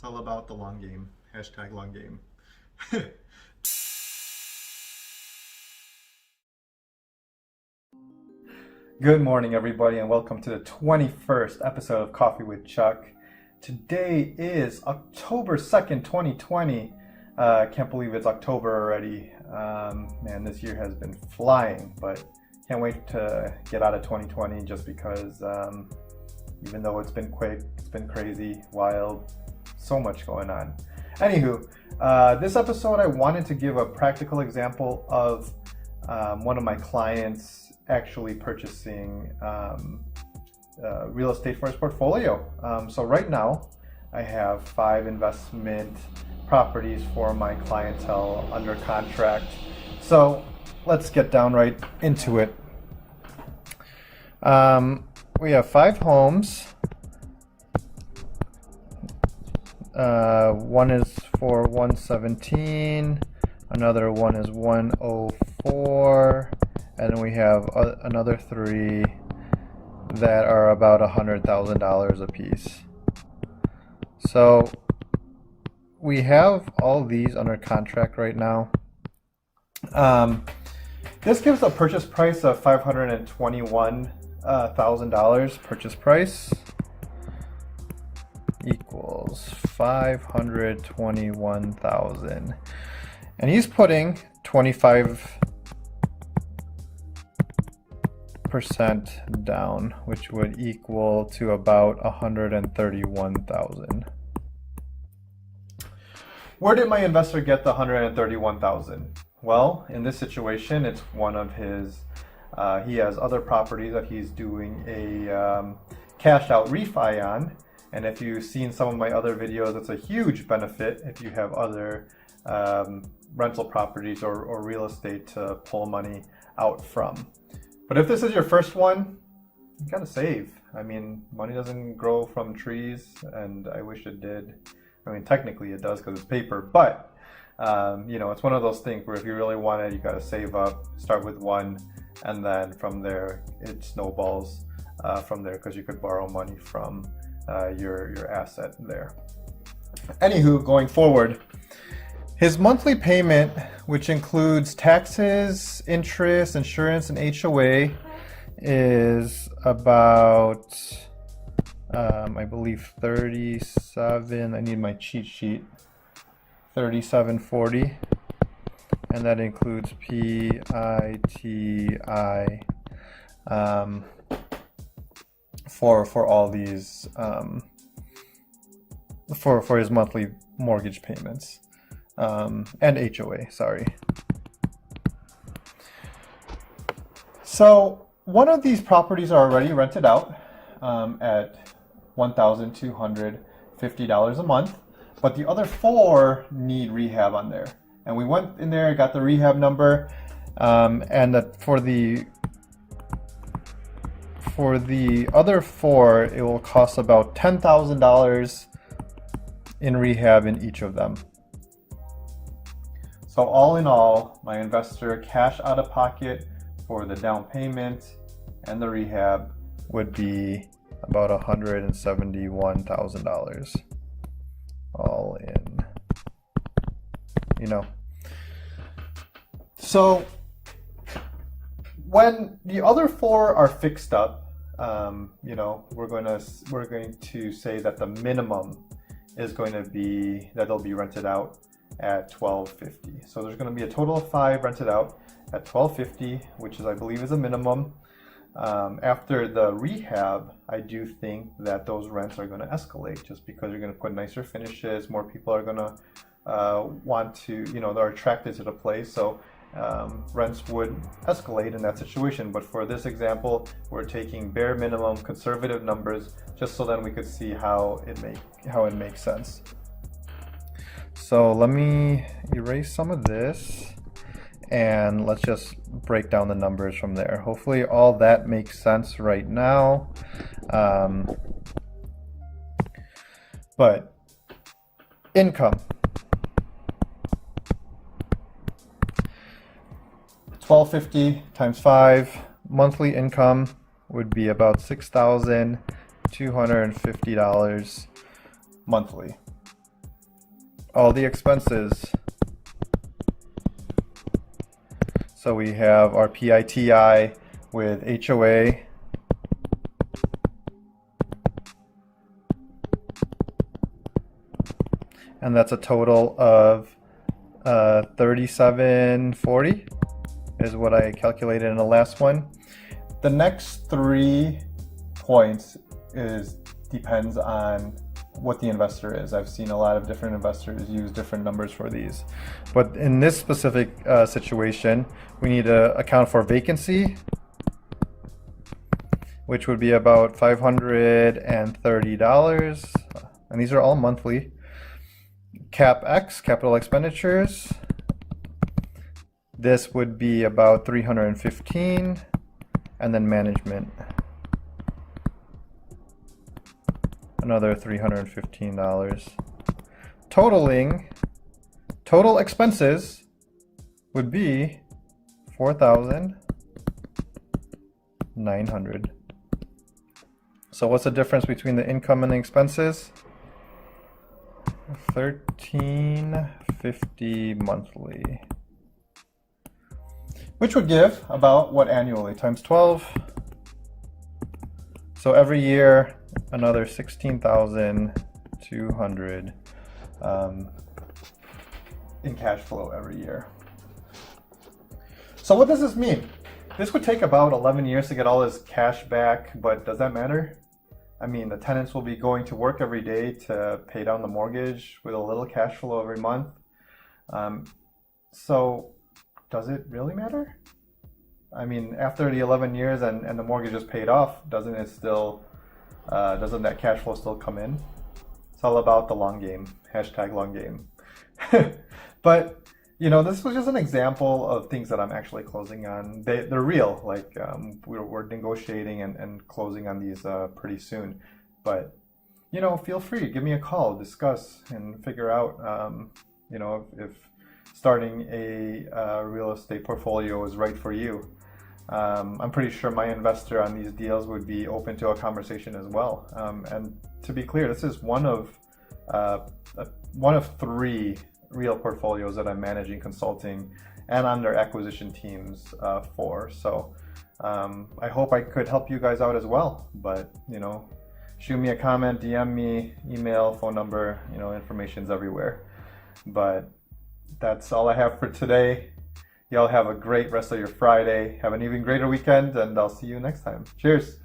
It's all about the long game. Hashtag long game. Good morning, everybody, and welcome to the 21st episode of Coffee with Chuck. Today is October 2nd, 2020. Can't believe it's October already. Man, this year has been flying, but can't wait to get out of 2020 just because even though it's been quick, it's been crazy, wild, so much going on. Anywho, this episode I wanted to give a practical example of one of my clients actually purchasing real estate for his portfolio. So right now I have 5 investment properties for my clientele under contract. So let's get down right into it. We have 5 homes. One is for 117, another one is 104, and then we have another 3 that are about $100,000 a piece. So we have all these under contract right now. This gives a purchase price of $521,000 purchase price equals 521,000, and he's putting 25% down, which would equal to about 131,000. Where did my investor get the 131,000? Well, in this situation, it's one of his. He has other properties that he's doing a cash out refi on. And if you've seen some of my other videos, it's a huge benefit if you have other rental properties or real estate to pull money out from. But if this is your first one, you gotta save. I mean, money doesn't grow from trees, and I wish it did. I mean, technically it does because it's paper, but it's one of those things where if you really want it, you gotta save up, start with one, and then from there it snowballs from there, because you could borrow money from your asset there. Anywho, going forward, his monthly payment, which includes taxes, interest, insurance, and HOA, is about I believe 37. I need my cheat sheet. 3740, and that includes PITI. For all these for his monthly mortgage payments and HOA, sorry. So one of these properties are already rented out at $1,250 a month, but the other 4 need rehab on there, and we went in there, got the rehab number, and that for the other 4, it will cost about $10,000 in rehab in each of them. So all in all, my investor cash out of pocket for the down payment and the rehab would be about $171,000 all in. So when the other 4 are fixed up, we're going to say that the minimum is going to be that they'll be rented out at $1,250. So there's going to be a total of 5 rented out at $1,250, which I believe is a minimum. After the rehab, I do think that those rents are going to escalate, just because you're going to put nicer finishes. More people are going to want to, they're attracted to the place. So rents would escalate in that situation. But for this example, we're taking bare minimum conservative numbers, just so then we could see how it makes sense. So let me erase some of this, and let's just break down the numbers from there. Hopefully all that makes sense right now. But income. $1,250 times 5, monthly income would be about $6,250 monthly. all the expenses. So we have our PITI with HOA, and that's a total of $37.40 is what I calculated in the last one. The next 3 points depends on what the investor is. I've seen a lot of different investors use different numbers for these. But in this specific situation, we need to account for vacancy, which would be about $530. And these are all monthly. CapEx, capital expenditures. This would be about $315. And then management, another $315. Total expenses would be $4,900. So what's the difference between the income and the expenses? $1,350 monthly, which would give about what annually times 12. So every year, another $16,200 in cash flow every year. So what does this mean? This would take about 11 years to get all this cash back, but does that matter? I mean, the tenants will be going to work every day to pay down the mortgage with a little cash flow every month. So does it really matter? I mean, after the 11 years and the mortgage is paid off, doesn't that cash flow still come in? It's all about the long game, #long game. But, this was just an example of things that I'm actually closing on. They're real, like we're negotiating and closing on these pretty soon. But, feel free, give me a call, discuss and figure out, if starting a real estate portfolio is right for you. I'm pretty sure my investor on these deals would be open to a conversation as well. And to be clear, this is one of 3 real portfolios that I'm managing, consulting, and on their acquisition teams for. So I hope I could help you guys out as well. But, shoot me a comment, DM me, email, phone number, information's everywhere. But that's all I have for today. Y'all have a great rest of your Friday. Have an even greater weekend, and I'll see you next time. Cheers.